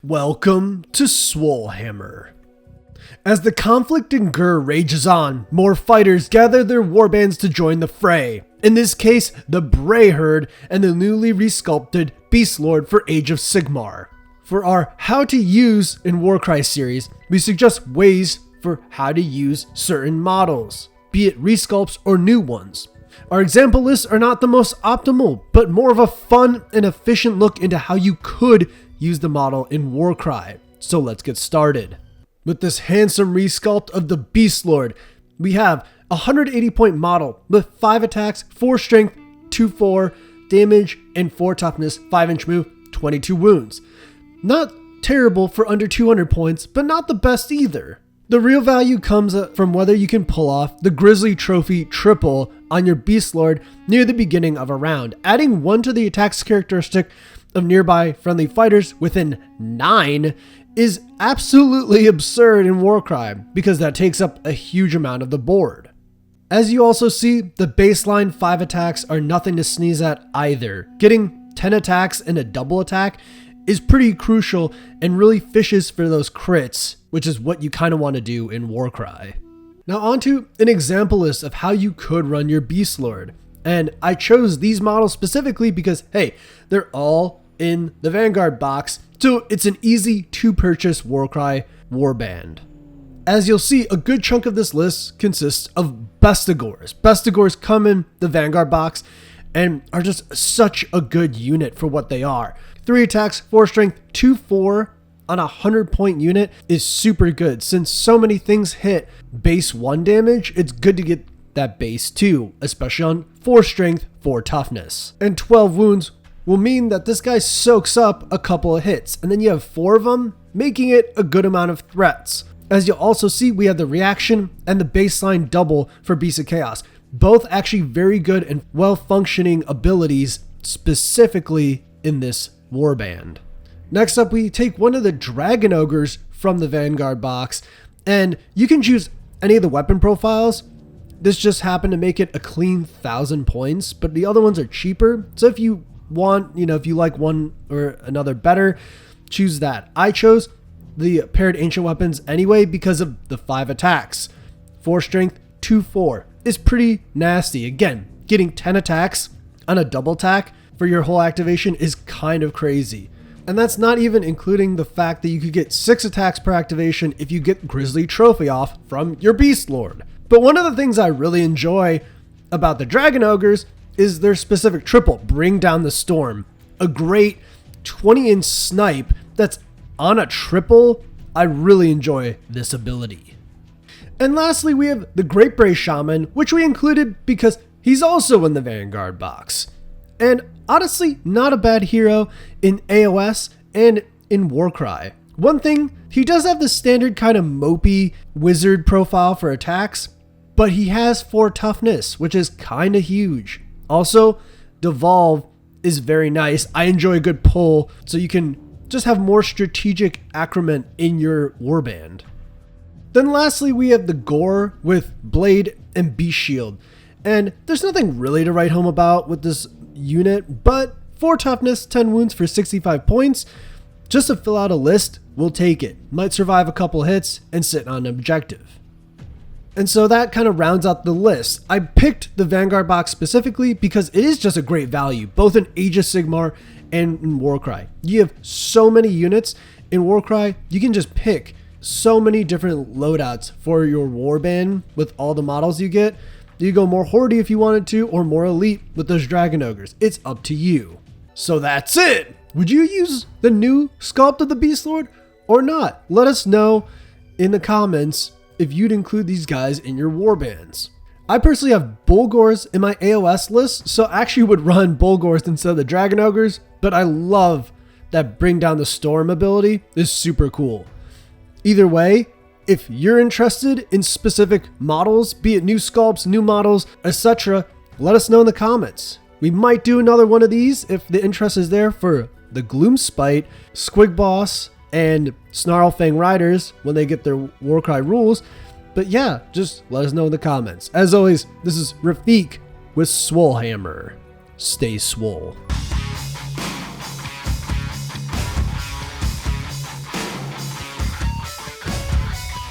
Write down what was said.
Welcome to Swolehammer. As the conflict in Gur rages on, more fighters gather their warbands to join the fray. In this case, the Bray Herd and the newly resculpted Beastlord for Age of Sigmar. For our How to Use in Warcry series, we suggest ways for how to use certain models, be it resculpts or new ones. Our example lists are not the most optimal, but more of a fun and efficient look into how you could use the model in Warcry. So let's get started. With this handsome resculpt of the Beastlord, we have a 180 point model with 5 attacks, 4 strength, 2/4 damage, and 4 toughness, 5-inch move, 22 wounds. Not terrible for under 200 points, but not the best either. The real value comes from whether you can pull off the Grizzly Trophy triple on your Beastlord near the beginning of a round, adding 1 to the attacks characteristic of nearby friendly fighters within 9 is absolutely absurd in Warcry because that takes up a huge amount of the board. As you also see, the baseline 5 attacks are nothing to sneeze at either. Getting 10 attacks and a double attack is pretty crucial and really fishes for those crits, which is what you kind of want to do in Warcry. Now onto an example list of how you could run your Beastlord. And I chose these models specifically because, hey, they're all in the Vanguard box, so it's an easy to purchase Warcry warband. As you'll see, a good chunk of this list consists of Beastlords. Beastlords come in the Vanguard box and are just such a good unit for what they are. 3 attacks, 4 strength, 2/4 on a 100 point unit is super good. Since so many things hit base 1 damage, it's good to get that base 2, especially on 4 strength, 4 toughness. And 12 wounds will mean that this guy soaks up a couple of hits, and then you have 4 of them, making it a good amount of threats. As you'll also see, we have the reaction and the baseline double for Beast of Chaos. Both actually very good and well-functioning abilities specifically in this warband. Next up, we take one of the Dragon Ogres from the Vanguard box, and you can choose any of the weapon profiles. This just happened to make it a clean 1,000 points, but the other ones are cheaper. So if you want, if you like one or another better, choose that. I chose the paired ancient weapons anyway because of the 5 attacks. 4 strength, 2/4 is pretty nasty. Again, getting 10 attacks on a double attack for your whole activation is kind of crazy. And that's not even including the fact that you could get 6 attacks per activation if you get Grizzly Trophy off from your Beastlord. But one of the things I really enjoy about the Dragon Ogres is their specific triple, Bring Down the Storm. A great 20-inch snipe that's on a triple. I really enjoy this ability. And lastly, we have the Great Bray Shaman, which we included because he's also in the Vanguard box. And honestly, not a bad hero in AOS and in Warcry. One thing, he does have the standard kind of mopey wizard profile for attacks, but he has 4 toughness, which is kind of huge. Also, Devolve is very nice. I enjoy a good pull, so you can just have more strategic accrement in your warband. Then lastly, we have the Gore with Blade and Beast Shield. And there's nothing really to write home about with this unit, but 4 toughness, 10 wounds for 65 points. Just to fill out a list, we'll take it. Might survive a couple hits and sit on an objective. And so that kind of rounds out the list. I picked the Vanguard box specifically because it is just a great value, both in Age of Sigmar and in Warcry. You have so many units in Warcry, you can just pick so many different loadouts for your warband with all the models you get. You go more Hordy if you wanted to, or more Elite with those Dragon Ogres. It's up to you. So that's it! Would you use the new sculpt of the Beastlord or not? Let us know in the comments if you'd include these guys in your warbands. I personally have Bulgors in my AOS list, so I actually would run Bulgors instead of the Dragon Ogres, but I love that Bring Down the Storm ability is super cool. Either way, if you're interested in specific models, be it new sculpts, new models, etc., let us know in the comments. We might do another one of these if the interest is there for the Gloomspite, Squig Boss, and Snarlfang Riders when they get their Warcry rules. But yeah, just let us know in the comments. As always, this is Rafik with Swolehammer. Stay swole.